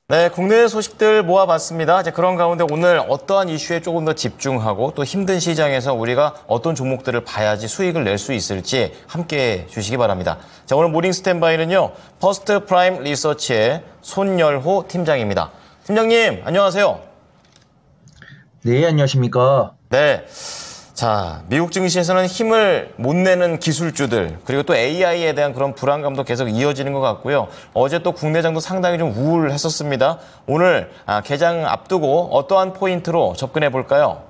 네, 국내 소식들 모아봤습니다. 이제 그런 가운데 오늘 어떠한 이슈에 조금 더 집중하고 또 힘든 시장에서 우리가 어떤 종목들을 봐야지 수익을 낼 수 있을지 함께 주시기 바랍니다. 자, 오늘 모닝 스탠바이는요, 퍼스트 프라임 리서치의 손열호 팀장입니다. 팀장님, 안녕하세요. 네, 안녕하십니까. 네. 자, 미국 증시에서는 힘을 못 내는 기술주들, 그리고 또 AI에 대한 그런 불안감도 계속 이어지는 것 같고요. 어제 또 국내장도 상당히 좀 우울했었습니다. 오늘 개장 앞두고 어떠한 포인트로 접근해 볼까요?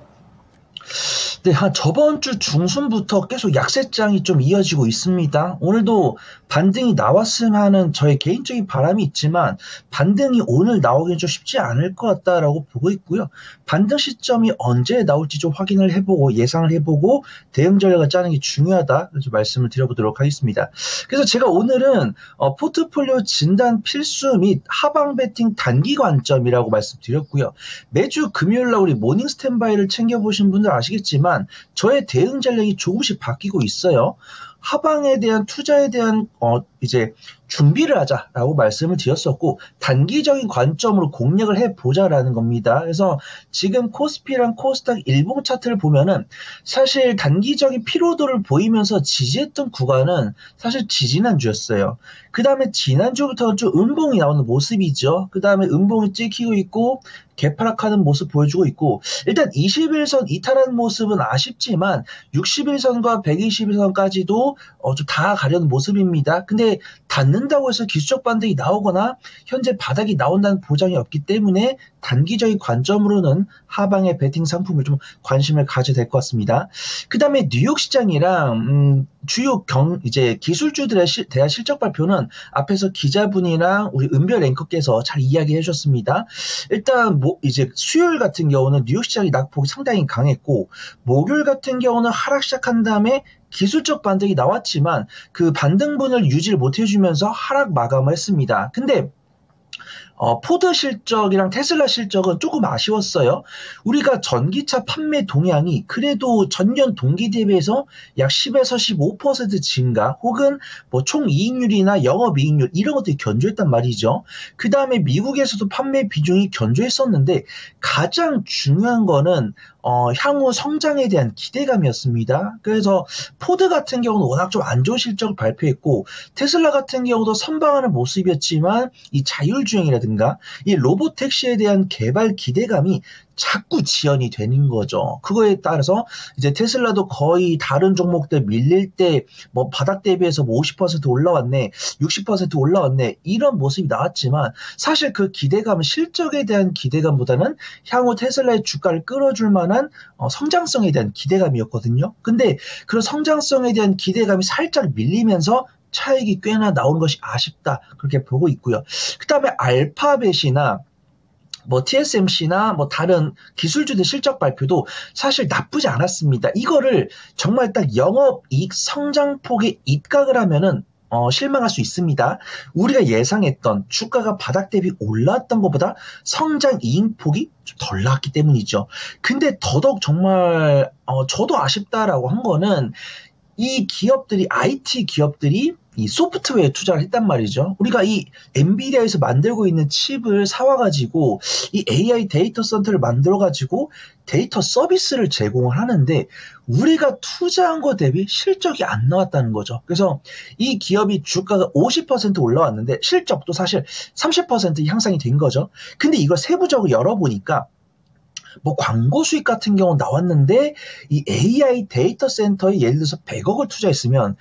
네, 한 저번 주 중순부터 계속 약세장이 좀 이어지고 있습니다. 오늘도 반등이 나왔으면 하는 저의 개인적인 바람이 있지만 반등이 오늘 나오기는 좀 쉽지 않을 것 같다라고 보고 있고요. 반등 시점이 언제 나올지 좀 확인을 해보고 예상을 해보고 대응 전략을 짜는 게 중요하다. 그래서 말씀을 드려보도록 하겠습니다. 그래서 제가 오늘은 포트폴리오 진단 필수 및 하방 베팅 단기 관점이라고 말씀드렸고요. 매주 금요일 날 우리 모닝 스탠바이를 챙겨보신 분들 아시겠지만 저의 대응 전략이 조금씩 바뀌고 있어요. 하방에 대한 투자에 대한 이제 준비를 하자라고 말씀을 드렸었고 단기적인 관점으로 공략을 해보자라는 겁니다. 그래서 지금 코스피랑 코스닥 일봉 차트를 보면은 사실 단기적인 피로도를 보이면서 지지했던 구간은 사실 지지난주였어요. 그 다음에 지난주부터 좀 음봉이 나오는 모습이죠. 그 다음에 음봉이 찍히고 있고 개파락하는 모습 보여주고 있고 일단 21선 이탈하는 모습은 아쉽지만 61선과 121선까지도 좀 다 가려는 모습입니다. 근데 닿는다고 해서 기술적 반등이 나오거나 현재 바닥이 나온다는 보장이 없기 때문에 단기적인 관점으로는 하방의 베팅 상품을 좀 관심을 가져야 될 것 같습니다. 그 다음에 뉴욕 시장이랑 주요 이제 기술주들의 대한 실적 발표는 앞에서 기자분이랑 우리 은별 앵커께서 잘 이야기해 주셨습니다. 일단 이제 수요일 같은 경우는 뉴욕 시장이 낙폭이 상당히 강했고 목요일 같은 경우는 하락 시작한 다음에 기술적 반등이 나왔지만 그 반등분을 유지를 못 해주면서 하락 마감을 했습니다. 근데 포드 실적이랑 테슬라 실적은 조금 아쉬웠어요. 우리가 전기차 판매 동향이 그래도 전년 동기 대비해서 약 10에서 15% 증가 혹은 뭐 총 이익률이나 영업이익률 이런 것들이 견조했단 말이죠. 그 다음에 미국에서도 판매 비중이 견조했었는데 가장 중요한 거는 향후 성장에 대한 기대감이었습니다. 그래서 포드 같은 경우는 워낙 좀 안 좋은 실적을 발표했고 테슬라 같은 경우도 선방하는 모습이었지만 이 자율주행이라든가 이 로보택시에 대한 개발 기대감이 자꾸 지연이 되는 거죠. 그거에 따라서 이제 테슬라도 거의 다른 종목들 밀릴 때 뭐 바닥 대비해서 뭐 50% 올라왔네, 60% 올라왔네 이런 모습이 나왔지만 사실 그 기대감은 실적에 대한 기대감보다는 향후 테슬라의 주가를 끌어줄 만한 성장성에 대한 기대감이었거든요. 근데 그런 성장성에 대한 기대감이 살짝 밀리면서 차익이 꽤나 나오는 것이 아쉽다 그렇게 보고 있고요. 그 다음에 알파벳이나 뭐 TSMC나 뭐 다른 기술주들 실적 발표도 사실 나쁘지 않았습니다. 이거를 정말 딱 영업이익 성장폭에 입각을 하면은 실망할 수 있습니다. 우리가 예상했던 주가가 바닥 대비 올랐던 것보다 성장 이익폭이 좀 덜 나왔기 때문이죠. 근데 더더욱 정말 저도 아쉽다라고 한 거는 이 기업들이 IT 기업들이 이 소프트웨어에 투자를 했단 말이죠. 우리가 이 엔비디아에서 만들고 있는 칩을 사와가지고 이 AI 데이터 센터를 만들어가지고 데이터 서비스를 제공을 하는데 우리가 투자한 거 대비 실적이 안 나왔다는 거죠. 그래서 이 기업이 주가가 50% 올라왔는데 실적도 사실 30% 향상이 된 거죠. 근데 이걸 세부적으로 열어보니까 뭐 광고 수익 같은 경우 나왔는데 이 AI 데이터 센터에 예를 들어서 100억을 투자했으면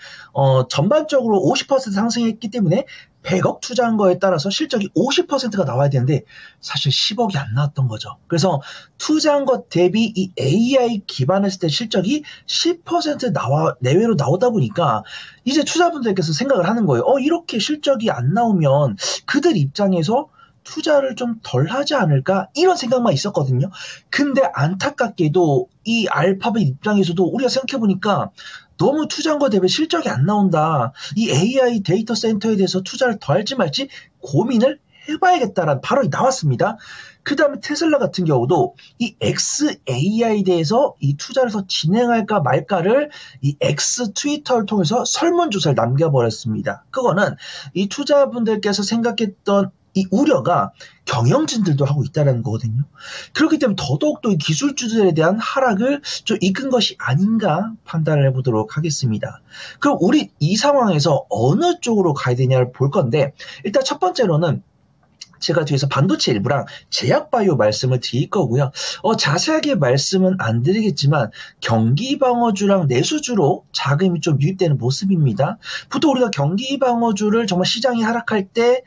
전반적으로 50% 상승했기 때문에 100억 투자한 거에 따라서 실적이 50%가 나와야 되는데 사실 10억이 안 나왔던 거죠. 그래서 투자한 것 대비 이 AI 기반했을 때 실적이 10% 내외로 나오다 보니까 이제 투자분들께서 생각을 하는 거예요. 이렇게 실적이 안 나오면 그들 입장에서 투자를 좀 덜 하지 않을까 이런 생각만 있었거든요. 근데 안타깝게도 이 알파벳 입장에서도 우리가 생각해보니까 너무 투자한 거 대비 실적이 안 나온다. 이 AI 데이터 센터에 대해서 투자를 더 할지 말지 고민을 해봐야겠다라는 발언이 나왔습니다. 그 다음에 테슬라 같은 경우도 이 XAI에 대해서 이 투자를 더 진행할까 말까를 이 X 트위터를 통해서 설문조사를 남겨버렸습니다. 그거는 이 투자분들께서 생각했던 이 우려가 경영진들도 하고 있다는 거거든요. 그렇기 때문에 더더욱 이 기술주들에 대한 하락을 좀 이끈 것이 아닌가 판단을 해보도록 하겠습니다. 그럼 우리 이 상황에서 어느 쪽으로 가야 되냐를 볼 건데, 일단 첫 번째로는 제가 뒤에서 반도체 일부랑 제약바이오 말씀을 드릴 거고요. 자세하게 말씀은 안 드리겠지만 경기방어주랑 내수주로 자금이 좀 유입되는 모습입니다. 보통 우리가 경기방어주를 정말 시장이 하락할 때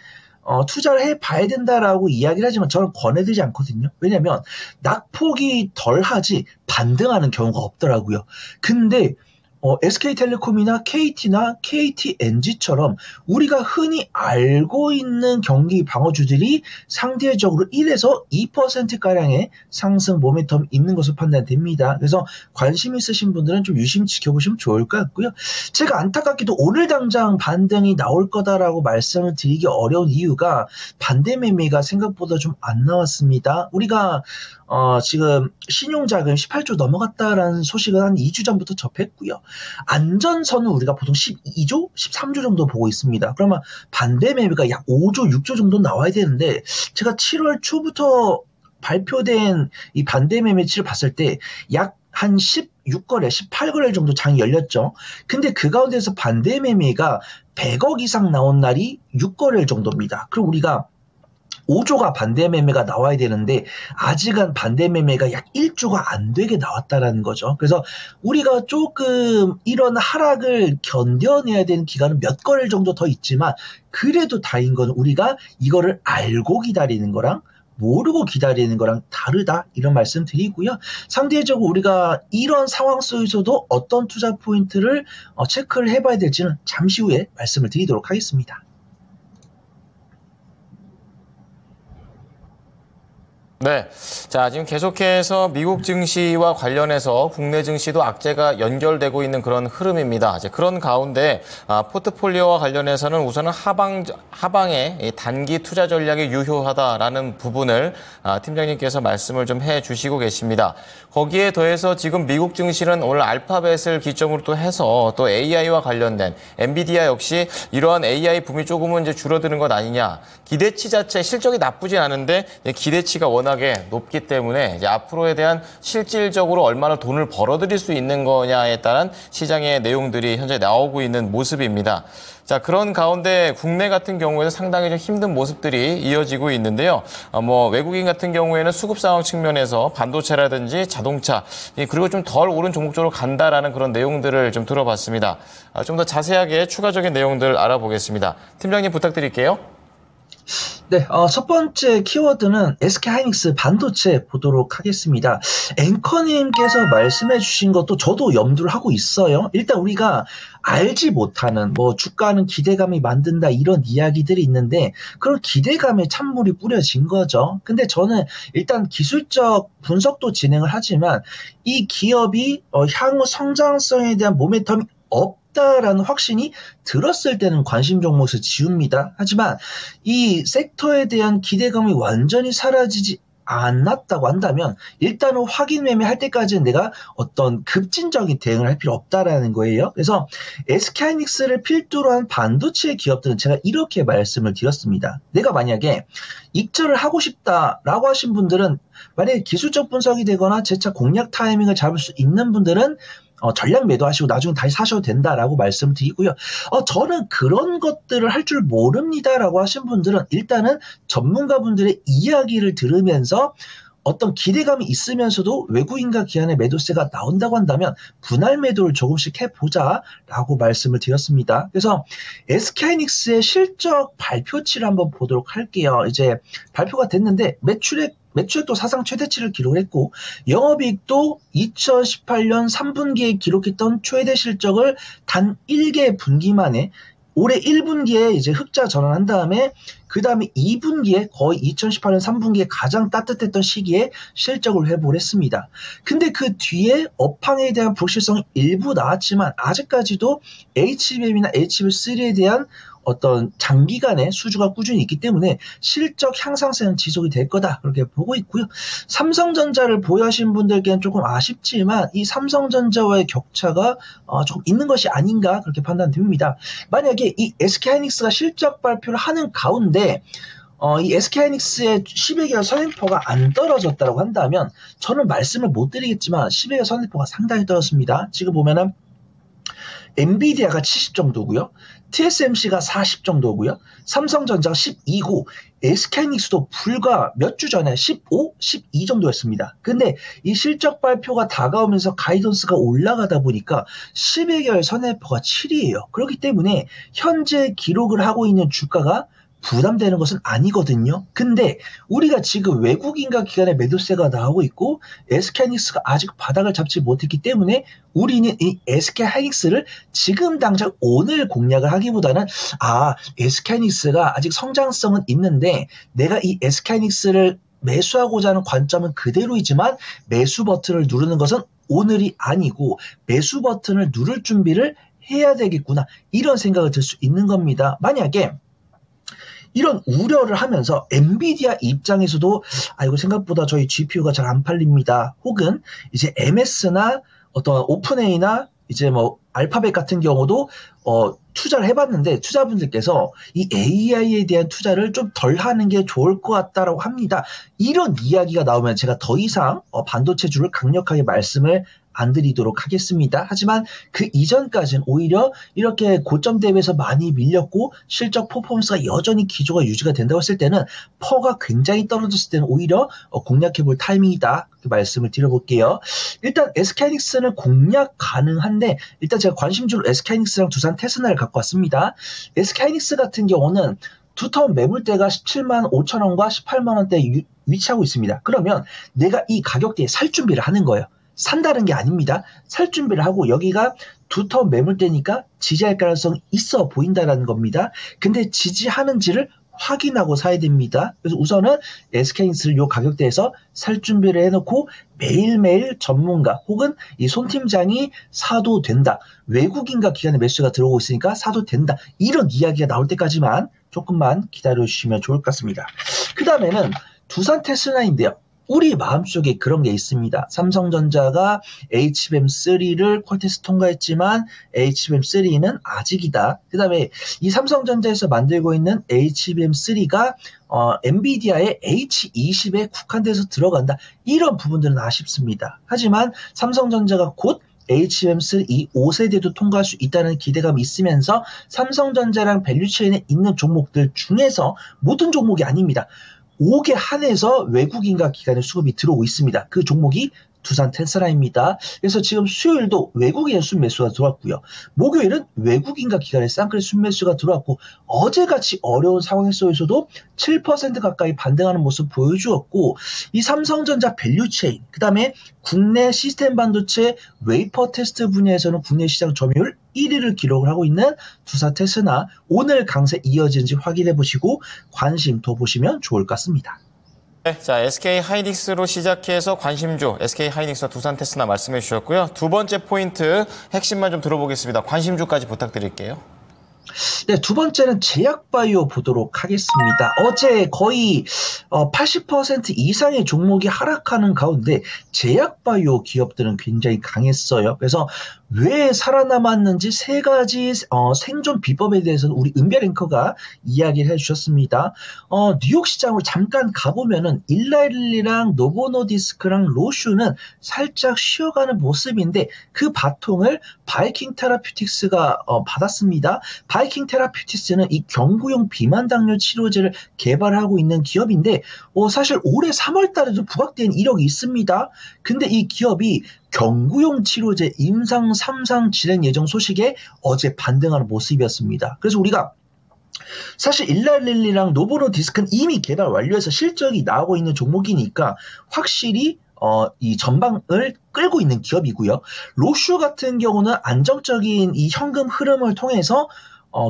투자를 해봐야 된다라고 이야기를 하지만 저는 권해드리지 않거든요. 왜냐하면 낙폭이 덜하지 반등하는 경우가 없더라고요. 근데 SK텔레콤이나 KT나 KTNG처럼 우리가 흔히 알고 있는 경기 방어주들이 상대적으로 1에서 2%가량의 상승 모멘텀이 있는 것으로 판단됩니다. 그래서 관심 있으신 분들은 좀 유심히 지켜보시면 좋을 것 같고요. 제가 안타깝게도 오늘 당장 반등이 나올 거다라고 말씀을 드리기 어려운 이유가 반대 매매가 생각보다 좀 안 나왔습니다. 우리가 지금 신용자금 18조 넘어갔다라는 소식을 한 2주 전부터 접했고요. 안전선은 우리가 보통 12조, 13조 정도 보고 있습니다. 그러면 반대 매매가 약 5조, 6조 정도 나와야 되는데 제가 7월 초부터 발표된 이 반대 매매치를 봤을 때 약 한 16거래, 18거래 정도 장이 열렸죠. 근데 그 가운데서 반대 매매가 100억 이상 나온 날이 6거래 정도입니다. 그럼 우리가 5조가 반대 매매가 나와야 되는데 아직은 반대 매매가 약 1조가 안 되게 나왔다라는 거죠. 그래서 우리가 조금 이런 하락을 견뎌내야 되는 기간은 몇 거래일 정도 더 있지만 그래도 다행인 건 우리가 이거를 알고 기다리는 거랑 모르고 기다리는 거랑 다르다 이런 말씀 드리고요. 상대적으로 우리가 이런 상황 속에서도 어떤 투자 포인트를 체크를 해봐야 될지는 잠시 후에 말씀을 드리도록 하겠습니다. 네. 자, 지금 계속해서 미국 증시와 관련해서 국내 증시도 악재가 연결되고 있는 그런 흐름입니다. 이제 그런 가운데 포트폴리오와 관련해서는 우선은 하방의 단기 투자 전략이 유효하다라는 부분을 팀장님께서 말씀을 좀 해주시고 계십니다. 거기에 더해서 지금 미국 증시는 오늘 알파벳을 기점으로 또 해서 또 AI와 관련된 엔비디아 역시 이러한 AI 붐이 조금은 이제 줄어드는 것 아니냐. 기대치 자체 실적이 나쁘진 않은데 기대치가 워낙에 높기 때문에 이제 앞으로에 대한 실질적으로 얼마나 돈을 벌어들일 수 있는 거냐에 따른 시장의 내용들이 현재 나오고 있는 모습입니다. 자, 그런 가운데 국내 같은 경우에는 상당히 좀 힘든 모습들이 이어지고 있는데요. 외국인 같은 경우에는 수급 상황 측면에서 반도체라든지 자동차 그리고 좀 덜 오른 종목 쪽으로 간다라는 그런 내용들을 좀 들어봤습니다. 좀 더 자세하게 추가적인 내용들 알아보겠습니다. 팀장님 부탁드릴게요. 네, 첫 번째 키워드는 SK하이닉스 반도체 보도록 하겠습니다. 앵커님께서 말씀해 주신 것도 저도 염두를 하고 있어요. 일단 우리가 알지 못하는 주가는 기대감이 만든다 이런 이야기들이 있는데 그런 기대감에 찬물이 뿌려진 거죠. 근데 저는 일단 기술적 분석도 진행을 하지만 이 기업이 향후 성장성에 대한 모멘텀이 없다라는 확신이 들었을 때는 관심 종목에서 지웁니다. 하지만 이 섹터에 대한 기대감이 완전히 사라지지 않았다고 한다면 일단은 확인 매매할 때까지는 내가 어떤 급진적인 대응을 할 필요 없다라는 거예요. 그래서 SK하이닉스를 필두로 한 반도체 기업들은 제가 이렇게 말씀을 드렸습니다. 내가 만약에 익절을 하고 싶다라고 하신 분들은 만약에 기술적 분석이 되거나 재차 공략 타이밍을 잡을 수 있는 분들은 전략 매도하시고 나중에 다시 사셔도 된다라고 말씀드리고요. 저는 그런 것들을 할 줄 모릅니다라고 하신 분들은 일단은 전문가분들의 이야기를 들으면서 어떤 기대감이 있으면서도 외국인과 기관의 매도세가 나온다고 한다면 분할 매도를 조금씩 해보자라고 말씀을 드렸습니다. 그래서 SK하이닉스의 실적 발표치를 한번 보도록 할게요. 이제 발표가 됐는데 매출액도 사상 최대치를 기록했고 영업이익도 2018년 3분기에 기록했던 최대 실적을 단 1개 분기 만에 올해 1분기에 이제 흑자 전환한 다음에 그 다음에 2분기에 거의 2018년 3분기에 가장 따뜻했던 시기에 실적을 회복을 했습니다. 근데 그 뒤에 업황에 대한 불실성이 일부 나왔지만 아직까지도 HBM이나 HBM3에 대한 어떤 장기간의 수주가 꾸준히 있기 때문에 실적 향상세는 지속이 될 거다 그렇게 보고 있고요. 삼성전자를 보유하신 분들께는 조금 아쉽지만 이 삼성전자와의 격차가 조금 있는 것이 아닌가 그렇게 판단됩니다. 만약에 이 SK하이닉스가 실적 발표를 하는 가운데 이 SK하이닉스의 10여 개월 선행포가 안 떨어졌다고 한다면 저는 말씀을 못 드리겠지만 10여 개월 선행포가 상당히 떨어졌습니다. 지금 보면은 엔비디아가 70 정도고요. TSMC가 40 정도고요. 삼성전자가 12고 SK하이닉스도 불과 몇 주 전에 15, 12 정도였습니다. 근데 이 실적 발표가 다가오면서 가이던스가 올라가다 보니까 11개월 선행포가 7이에요. 그렇기 때문에 현재 기록을 하고 있는 주가가 부담되는 것은 아니거든요. 근데 우리가 지금 외국인과 기관의 매도세가 나오고 있고 SK하이닉스가 아직 바닥을 잡지 못했기 때문에 우리는 이 SK하이닉스를 지금 당장 오늘 공략을 하기보다는 SK하이닉스가 아직 성장성은 있는데 내가 이 SK하이닉스를 매수하고자 하는 관점은 그대로이지만 매수 버튼을 누르는 것은 오늘이 아니고 매수 버튼을 누를 준비를 해야 되겠구나, 이런 생각을 들 수 있는 겁니다. 만약에 이런 우려를 하면서 엔비디아 입장에서도 이거 생각보다 저희 GPU가 잘 안 팔립니다. 혹은 이제 MS나 어떤 오픈AI나 이제 뭐 알파벳 같은 경우도 투자를 해봤는데 투자분들께서 이 AI에 대한 투자를 좀 덜 하는 게 좋을 것 같다라고 합니다. 이런 이야기가 나오면 제가 더 이상 반도체주를 강력하게 말씀을 안 드리도록 하겠습니다. 하지만 그 이전까지는 오히려 이렇게 고점 대비해서 많이 밀렸고 실적 퍼포먼스가 여전히 기조가 유지가 된다고 했을 때는 퍼가 굉장히 떨어졌을 때는 오히려 공략해볼 타이밍이다, 그렇게 말씀을 드려볼게요. 일단 SK하이닉스는 공략 가능한데 일단 제가 관심주로 SK하이닉스랑 두산 테스나를 갖고 왔습니다. SK하이닉스 같은 경우는 두터운 매물대가 17만 5천 원과 18만 원대에 위치하고 있습니다. 그러면 내가 이 가격대에 살 준비를 하는 거예요. 산다는 게 아닙니다. 살 준비를 하고 여기가 두터운 매물대니까 지지할 가능성이 있어 보인다는 겁니다. 근데 지지하는지를 확인하고 사야 됩니다. 그래서 우선은 SK하이닉스를 이 가격대에서 살 준비를 해놓고 매일매일 전문가 혹은 이 손 팀장이 사도 된다, 외국인과 기관의 매수가 들어오고 있으니까 사도 된다, 이런 이야기가 나올 때까지만 조금만 기다려주시면 좋을 것 같습니다. 그 다음에는 두산 테스나인데요. 우리 마음속에 그런 게 있습니다. 삼성전자가 HBM3를 퀄테스트 통과했지만 HBM3는 아직이다. 그 다음에 이 삼성전자에서 만들고 있는 HBM3가 엔비디아의 H20에 국한돼서 들어간다. 이런 부분들은 아쉽습니다. 하지만 삼성전자가 곧 HBM3 5세대도 통과할 수 있다는 기대감이 있으면서 삼성전자랑 밸류체인에 있는 종목들 중에서 모든 종목이 아닙니다. 5개 한해서 외국인과 기관의 수급이 들어오고 있습니다. 그 종목이 두산 테스라입니다. 그래서 지금 수요일도 외국인의 순매수가 들어왔고요. 목요일은 외국인과 기관의 쌍끌 순매수가 들어왔고 어제같이 어려운 상황 속에서도 7% 가까이 반등하는 모습 보여주었고 이 삼성전자 밸류체인, 그 다음에 국내 시스템 반도체 웨이퍼 테스트 분야에서는 국내 시장 점유율 1위를 기록을 하고 있는 두산 테스나, 오늘 강세 이어지는지 확인해 보시고 관심 더 보시면 좋을 것 같습니다. 네, 자, SK하이닉스로 시작해서 관심주, SK하이닉스와 두산 테스나 말씀해 주셨고요. 두 번째 포인트 핵심만 좀 들어보겠습니다. 관심주까지 부탁드릴게요. 네, 두 번째는 제약바이오 보도록 하겠습니다. 어제 거의 80% 이상의 종목이 하락하는 가운데 제약바이오 기업들은 굉장히 강했어요. 그래서 왜 살아남았는지 세 가지 생존 비법에 대해서는 우리 은별 앵커가 이야기를 해주셨습니다. 뉴욕 시장으로 잠깐 가보면은 일라일리랑 노보노디스크랑 로슈는 살짝 쉬어가는 모습인데 그 바통을 바이킹 테라퓨틱스가 받았습니다. 바이킹 테라퓨틱스는 이 경구용 비만 당뇨 치료제를 개발하고 있는 기업인데 사실 올해 3월 달에도 부각된 이력이 있습니다. 근데 이 기업이 경구용 치료제 임상 3상 진행 예정 소식에 어제 반등하는 모습이었습니다. 그래서 우리가 사실 일라릴리랑 노보노디스크는 이미 개발 완료해서 실적이 나오고 있는 종목이니까 확실히 이 전방을 끌고 있는 기업이고요. 로슈 같은 경우는 안정적인 이 현금 흐름을 통해서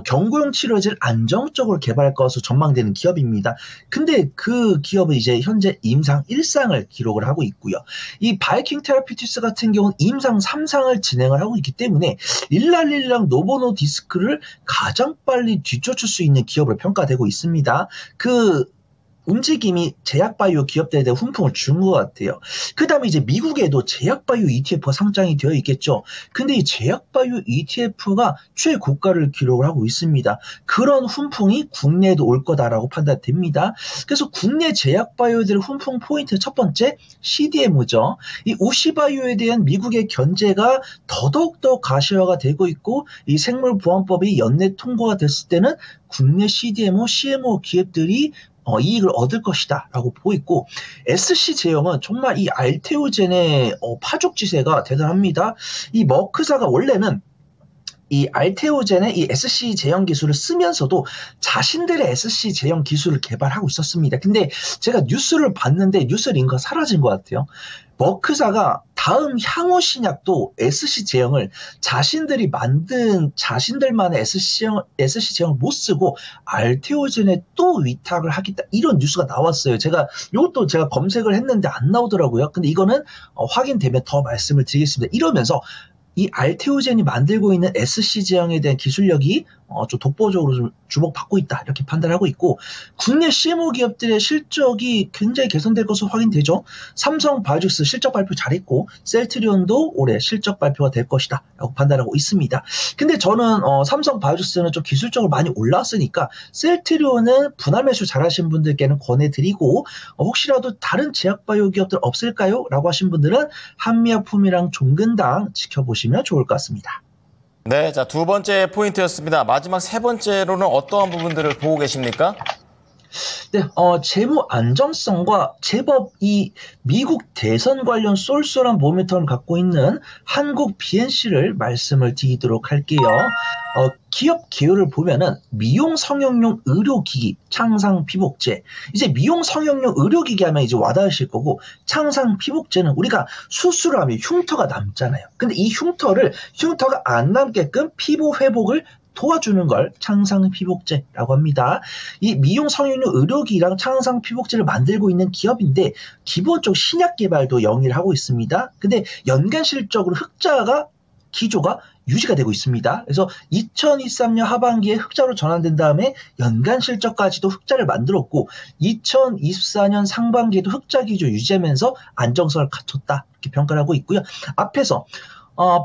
경구용 치료제를 안정적으로 개발할 것으로 전망되는 기업입니다. 근데 그 기업은 이제 현재 임상 1상을 기록을 하고 있고요. 이 바이킹 테라피티스 같은 경우는 임상 3상을 진행을 하고 있기 때문에 일랄릴랑 노보노디스크를 가장 빨리 뒤쫓을 수 있는 기업으로 평가되고 있습니다. 움직임이 제약바이오 기업들에 대한 훈풍을 준 것 같아요. 그 다음에 이제 미국에도 제약바이오 ETF가 상장이 되어 있겠죠. 근데 이 제약바이오 ETF가 최고가를 기록을 하고 있습니다. 그런 훈풍이 국내에도 올 거다라고 판단됩니다. 그래서 국내 제약바이오들의 훈풍 포인트 첫 번째, CDMO죠. 이 오시바이오에 대한 미국의 견제가 더더욱더 가시화가 되고 있고, 이 생물보안법이 연내 통과가 됐을 때는 국내 CDMO, CMO 기업들이 이익을 얻을 것이다 라고 보고 있고, SC제형은 정말 이 알테오젠의 파죽지세가 대단합니다. 이 머크사가 원래는 이 알테오젠의 이 SC 제형 기술을 쓰면서도 자신들의 SC 제형 기술을 개발하고 있었습니다. 근데 제가 뉴스를 봤는데 뉴스 링크가 사라진 것 같아요. 머크사가 다음 향후 신약도 SC 제형을 자신들이 만든 자신들만의 SC 제형을 못 쓰고 알테오젠에 또 위탁을 하겠다, 이런 뉴스가 나왔어요. 이것도 제가 검색을 했는데 안 나오더라고요. 근데 이거는 확인되면 더 말씀을 드리겠습니다. 이러면서 이 알테오젠이 만들고 있는 SC 제형에 대한 기술력이 좀 독보적으로 좀 주목받고 있다, 이렇게 판단하고 있고, 국내 CMO 기업들의 실적이 굉장히 개선될 것으로 확인되죠. 삼성 바이오직스 실적 발표 잘했고, 셀트리온도 올해 실적 발표가 될 것이다 라고 판단하고 있습니다. 근데 저는 삼성 바이오직스는 좀 기술적으로 많이 올라왔으니까 셀트리온은 분할 매수 잘하신 분들께는 권해드리고, 혹시라도 다른 제약바이오 기업들 없을까요? 라고 하신 분들은 한미약품이랑 종근당 지켜보시면 좋을 것 같습니다. 네, 자, 두 번째 포인트였습니다. 마지막 세 번째로는 어떠한 부분들을 보고 계십니까? 네, 재무 안정성과 제법 이 미국 대선 관련 쏠쏠한 모멘텀을 갖고 있는 한국 BNC를 말씀을 드리도록 할게요. 기업 기호를 보면은 미용 성형용 의료기기, 창상 피복제. 이제 미용 성형용 의료기기 하면 이제 와닿으실 거고, 창상 피복제는 우리가 수술을 하면 흉터가 남잖아요. 근데 이 흉터가 안 남게끔 피부 회복을 도와주는 걸 창상 피복제라고 합니다. 이 미용 성형용 의료기기랑 창상 피복제를 만들고 있는 기업인데, 기본적으로 신약 개발도 영위를 하고 있습니다. 근데 연간 실적으로 흑자가 기조가 유지가 되고 있습니다. 그래서 2023년 하반기에 흑자로 전환된 다음에 연간 실적까지도 흑자를 만들었고, 2024년 상반기에도 흑자 기조 유지하면서 안정성을 갖췄다, 이렇게 평가를 하고 있고요. 앞에서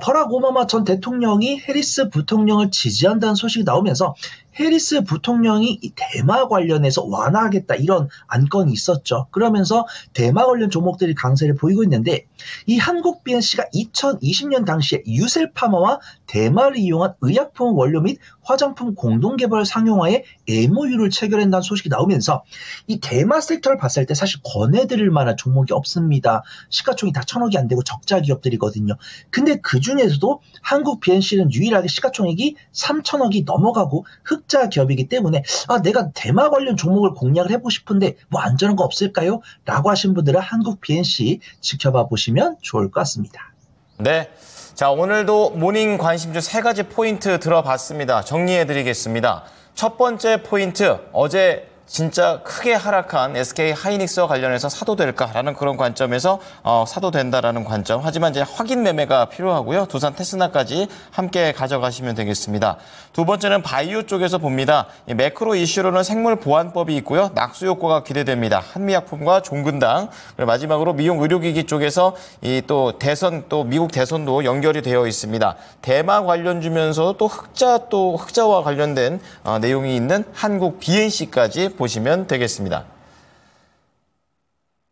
버락 오바마 전 대통령이 해리스 부통령을 지지한다는 소식이 나오면서 해리스 부통령이 이 대마 관련해서 완화하겠다, 이런 안건이 있었죠. 그러면서 대마 관련 종목들이 강세를 보이고 있는데, 이 한국 BNC가 2020년 당시에 유셀파마와 대마를 이용한 의약품 원료 및 화장품 공동개발 상용화에 MOU를 체결한다는 소식이 나오면서 이 대마 섹터를 봤을 때 사실 권해드릴 만한 종목이 없습니다. 시가총이 다 1,000억이 안 되고 적자 기업들이거든요. 근데 그 중에서도 한국 BNC는 유일하게 시가총액이 3,000억이 넘어가고 흑자 기업이기 때문에 내가 대마 관련 종목을 공략을 해보고 싶은데 뭐 안전한 거 없을까요? 라고 하신 분들은 한국 BNC 지켜봐 보시면 좋을 것 같습니다. 네. 자, 오늘도 모닝 관심주 세 가지 포인트 들어봤습니다. 정리해드리겠습니다. 첫 번째 포인트, 어제 진짜 크게 하락한 SK 하이닉스와 관련해서 사도 될까라는 그런 관점에서 사도 된다라는 관점. 하지만 이제 확인 매매가 필요하고요. 두산 테스나까지 함께 가져가시면 되겠습니다. 두 번째는 바이오 쪽에서 봅니다. 이 매크로 이슈로는 생물보안법이 있고요. 낙수 효과가 기대됩니다. 한미약품과 종근당. 그리고 마지막으로 미용 의료기기 쪽에서 이 또 대선, 또 미국 대선도 연결이 되어 있습니다. 대마 관련주면서 또 흑자와 관련된 내용이 있는 한국 BNC까지 보시면 되겠습니다.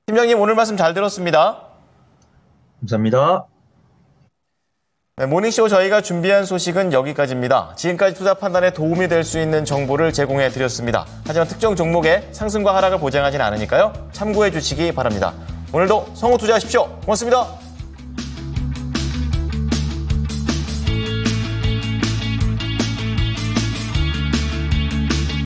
팀장님, 오늘 말씀 잘 들었습니다. 감사합니다. 네, 모닝쇼 저희가 준비한 소식은 여기까지입니다. 지금까지 투자 판단에 도움이 될 수 있는 정보를 제공해 드렸습니다. 하지만 특정 종목의 상승과 하락을 보장하지는 않으니까요. 참고해 주시기 바랍니다. 오늘도 성우 투자하십시오. 고맙습니다.